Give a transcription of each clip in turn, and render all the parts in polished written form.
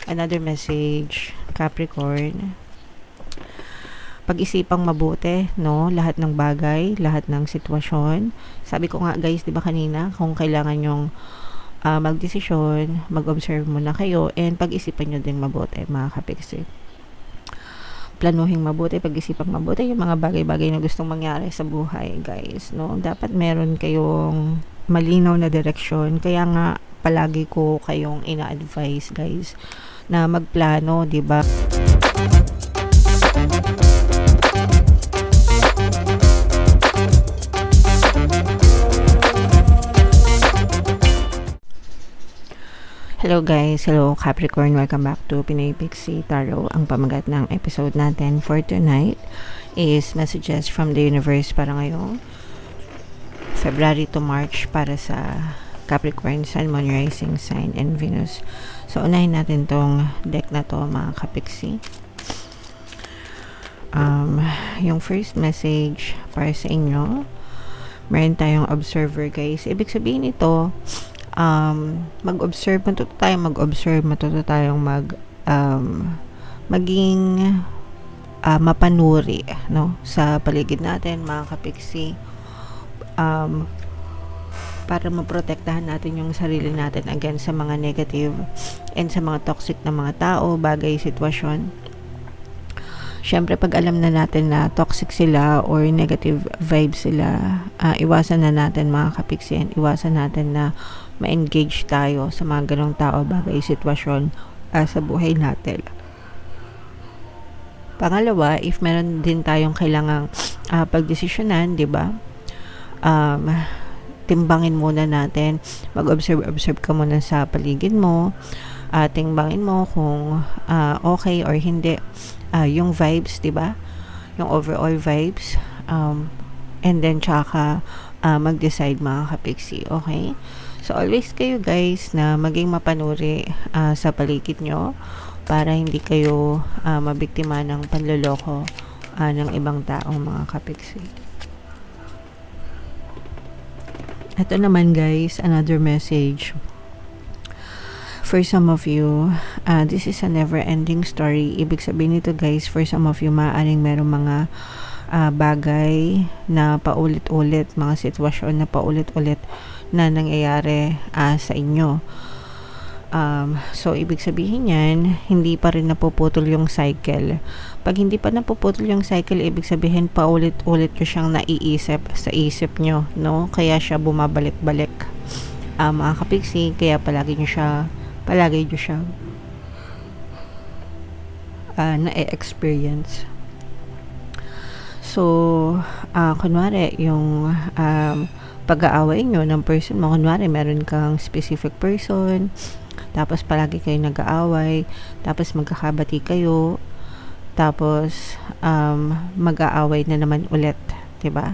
Another message, Capricorn. Pag-isipang mabuti, no? Lahat ng bagay, lahat ng sitwasyon. Sabi ko nga guys, 'di ba kanina, kung kailangan yung magdesisyon, mag-observe muna kayo and pag-isipan nyo din mabuti, mga kapiksi. Planuhin mabuti, pag-isipan mabuti yung mga bagay-bagay na gustong mangyari sa buhay, guys, no? Dapat meron kayong malinaw na direksyon. Kaya nga palagi ko kayong ina-advise, guys, na magplano, 'di ba? Hello guys, hello Capricorn, welcome back to Pinoy Pixie Tarot. Ang pamagat ng episode natin for tonight is messages from the universe para ngayong February to March para sa Capricorn, Sun, Moon, Rising Sign, and Venus. So unahin natin tong deck na to, mga kapiksi. Yung first message para sa inyo, meron tayong observer, guys. Ibig sabihin ito, mag-observe, matuto tayong maging mapanuri, no, sa paligid natin, mga kapiksi, para maprotektahan natin yung sarili natin against sa mga negative and sa mga toxic na mga tao, bagay, sitwasyon. Syempre, pag alam na natin na toxic sila or negative vibes sila, iwasan na natin, mga kapiksi, and iwasan natin na ma-engage tayo sa mga ganong tao, bagay, sitwasyon sa buhay natin. Pangalawa, if meron din tayong kailangang pagdesisyonan, di ba? Timbangin muna natin, mag-observe ka muna sa paligid mo, timbangin mo kung okay or hindi, yung vibes, di ba? Yung overall vibes, and then tsaka mag-decide, mga kapiksi, okay? So always kayo, guys, na maging mapanuri sa paligid nyo para hindi kayo mabiktima ng panloloko ng ibang taong, mga kapiksi. Ito naman, guys, another message for some of you. This is a never-ending story. Ibig sabihin nito, guys, for some of you, maaaring merong mga bagay na paulit-ulit, mga sitwasyon na paulit-ulit na nangyayari sa inyo. So, ibig sabihin yan, hindi pa rin napuputol yung cycle. Pag hindi pa napuputol yung cycle, ibig sabihin paulit-ulit nyo siyang naiisip sa isip nyo, no? Kaya siya bumabalik-balik, mga kapiksi. Kaya palagi nyo siya na-experience. So, kunwari, yung pag-aaway nyo ng person mo, kunwari, meron kang specific person, tapos palagi kayo nag-aaway, tapos magkakabati kayo, tapos mag-aaway na naman ulit, diba?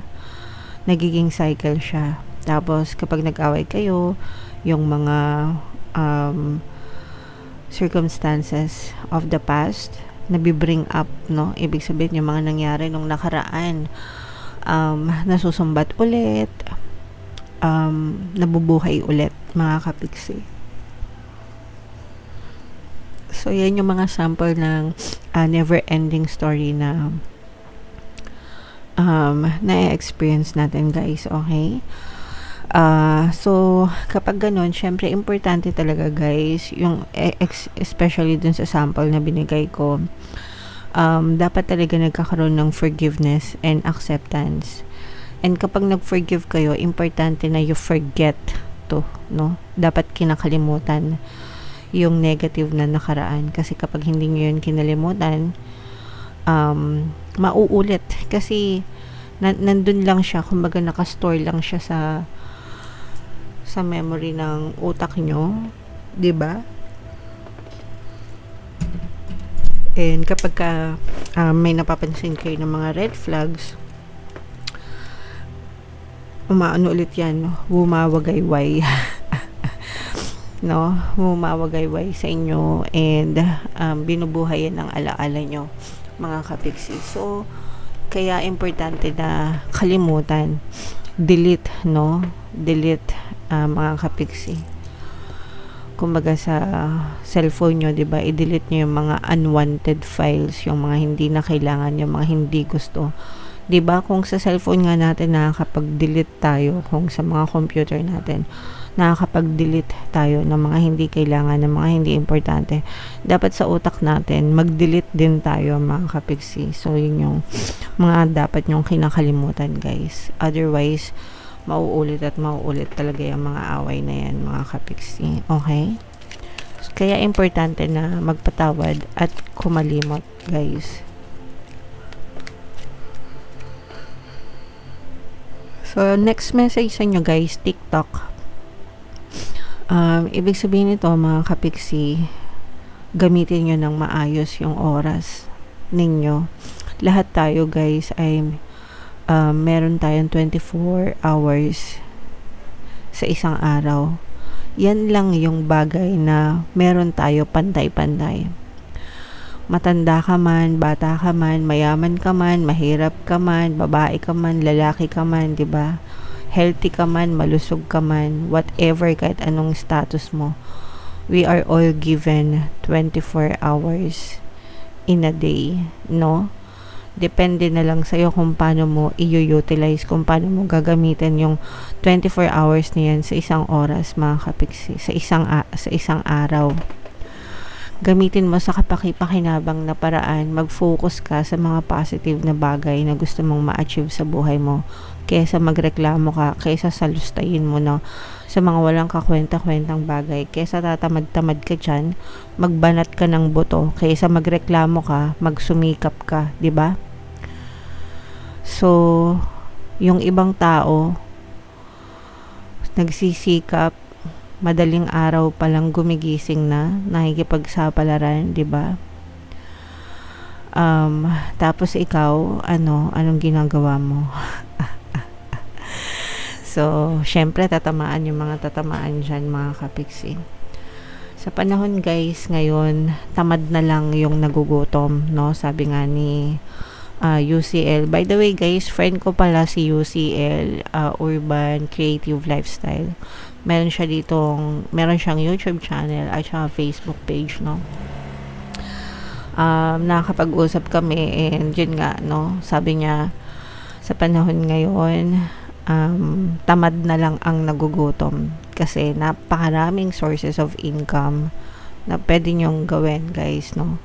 Nagiging cycle siya. Tapos, kapag nag-aaway kayo, yung mga circumstances of the past, nabibring up, no? Ibig sabihin, yung mga nangyari nung nakaraan, nasusumbat ulit, nabubuhay ulit, mga kapiksi. So, yan yung mga sample ng never-ending story na na-experience natin, guys, okay? So, kapag ganun, syempre, importante talaga, guys, yung especially dun sa sample na binigay ko, dapat talaga nagkakaroon ng forgiveness and acceptance. And kapag nag-forgive kayo, importante na you forget to, no? Dapat kinakalimutan yung negative na nakaraan. Kasi kapag hindi nyo yun kinalimutan, mauulit. Kasi, nandun lang siya, kumbaga nakastore lang siya sa memory ng utak nyo, 'di ba? And kapag may napapansin kayo ng mga red flags, umaano ulit yan, no? Bumawagayway. No? Bumawagayway sa inyo and binubuhay yan ng alaala nyo, mga kapiksi. So, kaya importante na kalimutan, delete, no? Delete, mga kapiksi. kumbaga sa cellphone nyo, 'di ba? I-delete nyo yung mga unwanted files, yung mga hindi na kailangan, yung mga hindi gusto. 'Di ba? Kung sa cellphone nga natin nakakapag-delete tayo, kung sa mga computer natin nakakapag-delete tayo ng mga hindi kailangan, ng mga hindi importante. Dapat sa utak natin, mag-delete din tayo, mga kapiksi. So, yun yung mga dapat nyong kinakalimutan, guys. Otherwise, mauulit at mauulit talaga yung mga away na yan, mga kapiksi. Okay? So, kaya importante na magpatawad at kumalimot, guys. So, next message sa inyo, guys, TikTok. Ibig sabihin nito, mga kapiksi, gamitin nyo ng maayos yung oras ninyo. Lahat tayo, guys, ay meron tayong 24 hours sa isang araw. Yan lang yung bagay na meron tayo pantay-pantay. Matanda ka man, bata ka man, mayaman ka man, mahirap ka man, babae ka man, lalaki ka man, 'di ba? Healthy ka man, malusog ka man, whatever, kahit anong status mo, we are all given 24 hours in a day, no? Depende na lang sa'yo kung paano mo i-utilize, kung paano mo gagamitin yung 24 hours na yan sa isang oras, mga kapiksi, sa isang araw. Gamitin mo sa kapaki-pakinabang na paraan, mag-focus ka sa mga positive na bagay na gusto mong ma-achieve sa buhay mo, kaysa magreklamo ka, kaysa salustayin mo na sa mga walang kakwenta-kwentang bagay, kaysa tatamad-tamad ka dyan, magbanat ka ng buto, kaysa magreklamo ka, magsumikap ka, 'di ba? So, yung ibang tao nagsisikap, madaling araw pa lang gumigising na, nakikipagsapalaran, 'di ba? Tapos ikaw, anong ginagawa mo? So, syempre, tatamaan yung mga tatamaan dyan, mga kapiksi. Sa panahon, guys, ngayon, tamad na lang yung nagugutom, no? Sabi nga ni UCL. By the way, guys, friend ko pala si UCL, Urban Creative Lifestyle. Meron siyang YouTube channel at saka Facebook page, no? Nakakapag-usap kami, and yun nga, no? Sabi niya, sa panahon ngayon, tamad na lang ang nagugutom kasi napakaraming sources of income na pwede nyong gawin, guys, no?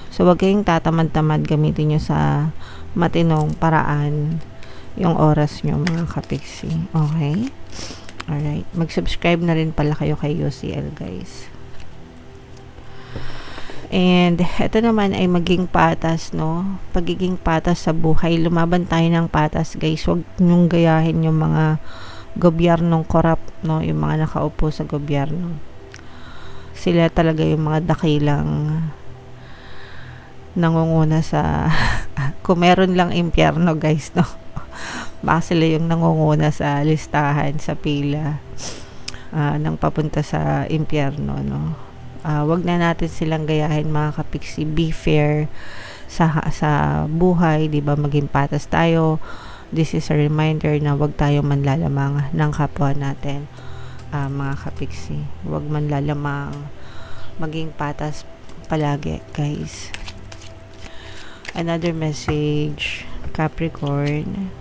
So, wag kayong tatamad-tamad, gamitin nyo sa matinong paraan yung oras nyo, mga kapiksi. Okay? Alright. Mag-subscribe na rin pala kayo kay UCL, guys. And ito naman ay maging patas, no? Pagiging patas sa buhay. Lumaban tayo ng patas, guys. Huwag nyong gayahin yung mga gobyernong corrupt, no? Yung mga nakaupo sa gobyerno. Sila talaga yung mga dakilang nangunguna sa kung meron lang impyerno, guys, no? Baka sila yung nangunguna sa listahan, sa pila ng papunta sa impyerno, no? Wag na natin silang gayahin, mga kapiksi. Be fair sa buhay, 'di ba? Maging patas tayo. This is a reminder na wag tayo manlalamang ng kapwa natin, mga kapiksi. Wag manlalamang, maging patas palagi, guys. Another message, Capricorn.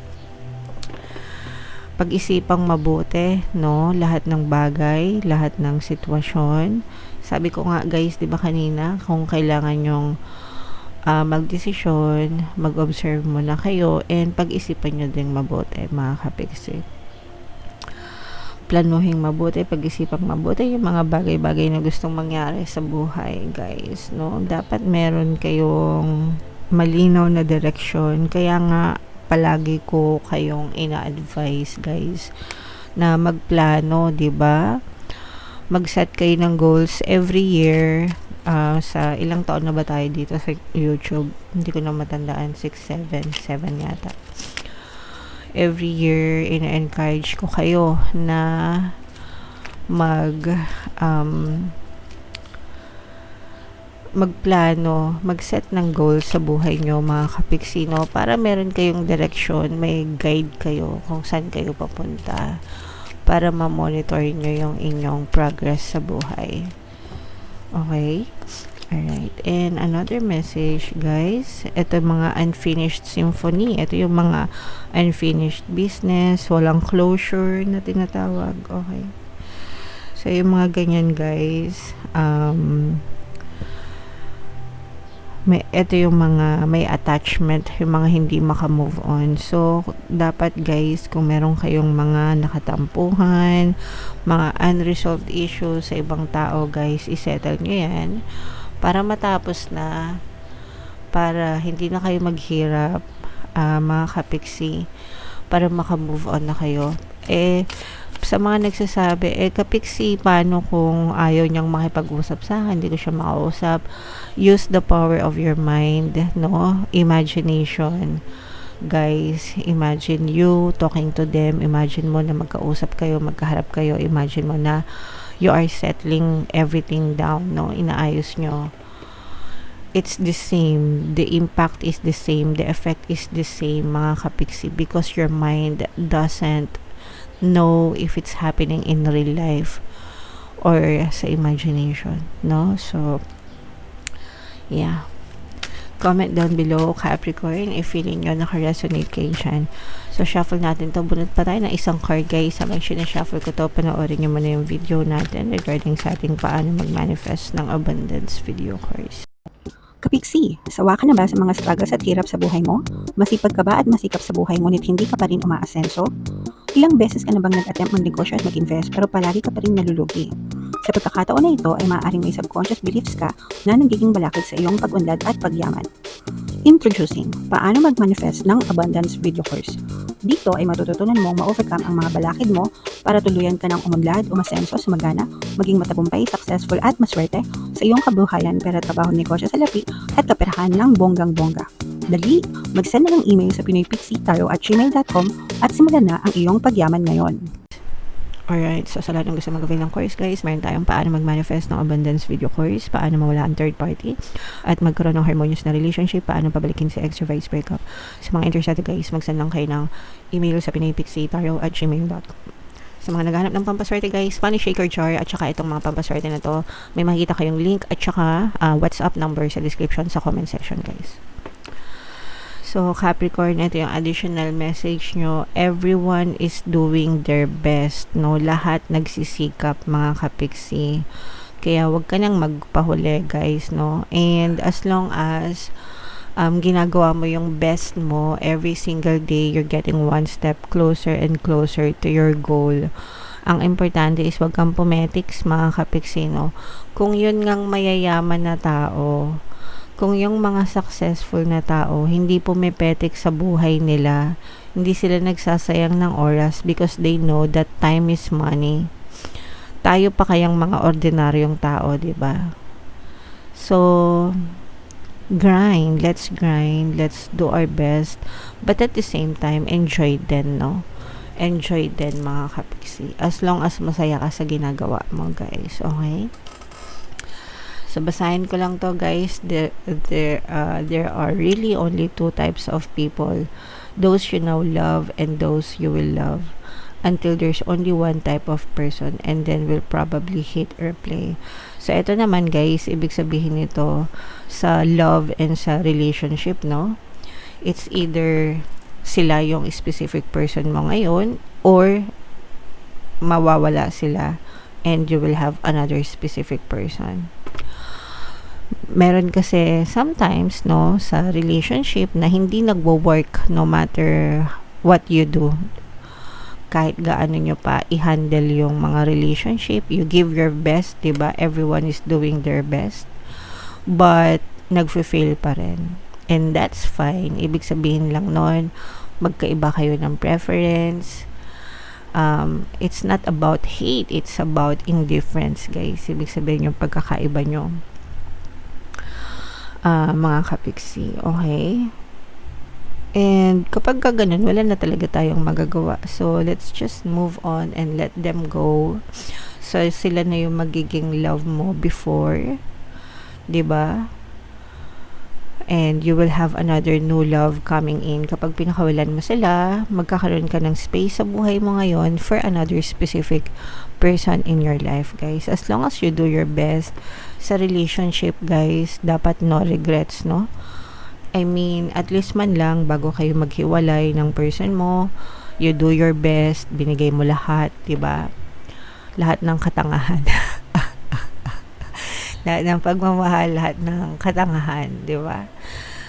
Pag-isipang mabuti, no? Lahat ng bagay, lahat ng sitwasyon. Sabi ko nga, guys, 'di ba kanina, kung kailangan yung magdesisyon, mag-observe muna kayo, and pag-isipan nyo din mabuti, mga kapiksi. Planuhin mabuti, pag-isipang mabuti yung mga bagay-bagay na gustong mangyari sa buhay, guys, no? Dapat meron kayong malinaw na direksyon. Kaya nga palagi ko kayong ina-advise, guys, na magplano, 'di ba? Mag-set kayo ng goals every year. Sa ilang taon na ba tayo dito sa YouTube? Hindi ko na matandaan, 7 yata. Every year, ina-encourage ko kayo na magplano, mag-set ng goals sa buhay nyo, mga kapiksino, para meron kayong direksyon, may guide kayo kung saan kayo papunta. para ma-monitor nyo yung inyong progress sa buhay. Okay? Alright. And another message, guys. Ito mga unfinished symphony. Ito yung mga unfinished business, walang closure na tinatawag. Okay. So, yung mga ganyan, guys. Ito yung mga may attachment, yung mga hindi maka-move on. So, dapat guys, kung meron kayong mga nakatampuhan, mga unresolved issues sa ibang tao, guys, isettle nyo yan para matapos na, para hindi na kayo maghirap, mga kapiksi, para maka-move on na kayo. Sa mga nagsasabi, kapiksi, paano kung ayaw niyang makipag-usap sa akin, hindi ko siya makausap? Use the power of your mind, no? Imagination. Guys, imagine you talking to them. Imagine mo na magkausap kayo, magkaharap kayo. Imagine mo na you are settling everything down, no? Inaayos nyo. It's the same. The impact is the same. The effect is the same, mga kapiksi, because your mind doesn't know if it's happening in real life or sa imagination, no? So, yeah. Comment down below, Capricorn, if feeling nyo naka-resonate kayo dyan. So, shuffle natin to. Bunot pa tayo ng isang card, guys. Habang sinashuffle ko to, panoorin nyo muna yung video natin regarding sa ating paano mag-manifest ng abundance video cards. Kapiksi, sawa ka na ba sa mga struggles at hirap sa buhay mo? Masipag ka ba at masikap sa buhay ngunit hindi ka pa rin umaasenso? Ilang beses ka na bang nag-attempt mag-negosyo at mag-invest pero palagi ka pa rin nalulugi? Sa pagkakataon na ito ay maaaring may subconscious beliefs ka na nagiging balakid sa iyong pag-unlad at pagyaman. Introducing, paano mag-manifest ng abundance video course. Dito ay matututunan mong ma-overcome ang mga balakid mo para tuluyan ka ng umunlad, umasenso, sumagana, maging matagumpay, successful at maswerte sa iyong kabuhayan, pera, trabaho, negosyo sa lapi at kaperahan ng bonggang-bongga. Dali, mag-send na ng email sa pinoypixie@gmail.com at simulan na ang iyong pagyaman ngayon. Alright, so sa lahat ng gusto mag-avail ng course, guys, meron tayong paano mag-manifest ng abundance video course, paano mawala ang third party, at magkaroon ng harmonious na relationship, paano pabalikin si ex or vice breakup. Sa mga interested, guys, mag-send lang kayo ng email sa pinoypixie@gmail.com. Sa mga naghahanap ng pampaswerte, guys, funny shaker jar at saka itong mga pampaswerte na to, may makikita kayong link at saka WhatsApp number sa description sa comment section, guys. So, Capricorn, ito yung additional message nyo. Everyone is doing their best, no? Lahat nagsisikap, mga kapiksi. Kaya, wag ka nang magpahuli, guys, no? And as long as ginagawa mo yung best mo, every single day, you're getting one step closer and closer to your goal. Ang importante is wag kang pumetics, mga kapiksi, no? Kung yun ngang mayayaman na tao, kung yung mga successful na tao hindi pumipetik sa buhay nila, hindi sila nagsasayang ng oras because they know that time is money. Tayo pa kayang mga ordinaryong tao, di ba? So, let's grind, let's do our best, but at the same time, enjoy din, no? Enjoy din, mga kapiksi. As long as masaya ka sa ginagawa mo, guys, okay? So, basahin ko lang to, guys. There are really only two types of people. Those you now love and those you will love. Until there's only one type of person and then will probably hit or play. So, ito naman, guys, ibig sabihin nito sa love and sa relationship, no? It's either sila yung specific person mo ngayon or mawawala sila and you will have another specific person. Meron kasi sometimes, no, sa relationship na hindi nagwo-work no matter what you do. Kahit gaano nyo pa i-handle yung mga relationship, you give your best, diba? Everyone is doing their best. But, nagfe-fail pa rin. And that's fine. Ibig sabihin lang nun, magkaiba kayo ng preference. It's not about hate, it's about indifference, guys. Ibig sabihin yung pagkakaiba nyo. Mga kapiksi, okay? And kapag ganun, wala na talaga tayong magagawa. So, let's just move on and let them go. So, sila na yung magiging love mo before. 'Di ba? and you will have another new love coming in. Kapag pinakawalan mo sila, magkakaroon ka ng space sa buhay mo ngayon for another specific person in your life, guys. As long as you do your best sa relationship, guys, dapat no regrets, no? I mean, at least man lang bago kayo maghiwalay ng person mo, you do your best, binigay mo lahat, 'di ba? Lahat ng katangahan. Lahat ng pagmamahal, lahat ng katangahan, 'di ba?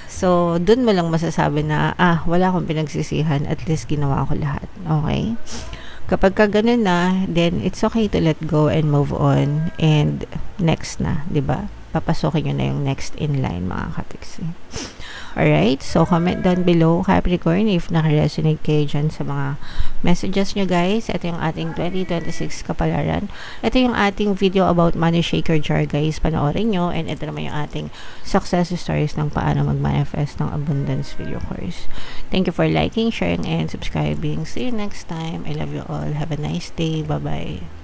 So, dun mo lang masasabi na, wala akong pinagsisihan, at least ginawa ko lahat. Okay? Kapag ka ganun na, then it's okay to let go and move on, and next na, 'di ba? Papasokin nyo na yung next in line, mga kapiksi. Alright, so comment down below, Capricorn, if naka-resonate kayo dyan sa mga messages nyo, guys. Ito yung ating 2026 kapalaran. Ito yung ating video about money shaker jar, guys. Panoorin nyo. And ito naman yung ating success stories ng paano mag-manifest ng abundance video course. Thank you for liking, sharing, and subscribing. See you next time. I love you all. Have a nice day. Bye-bye.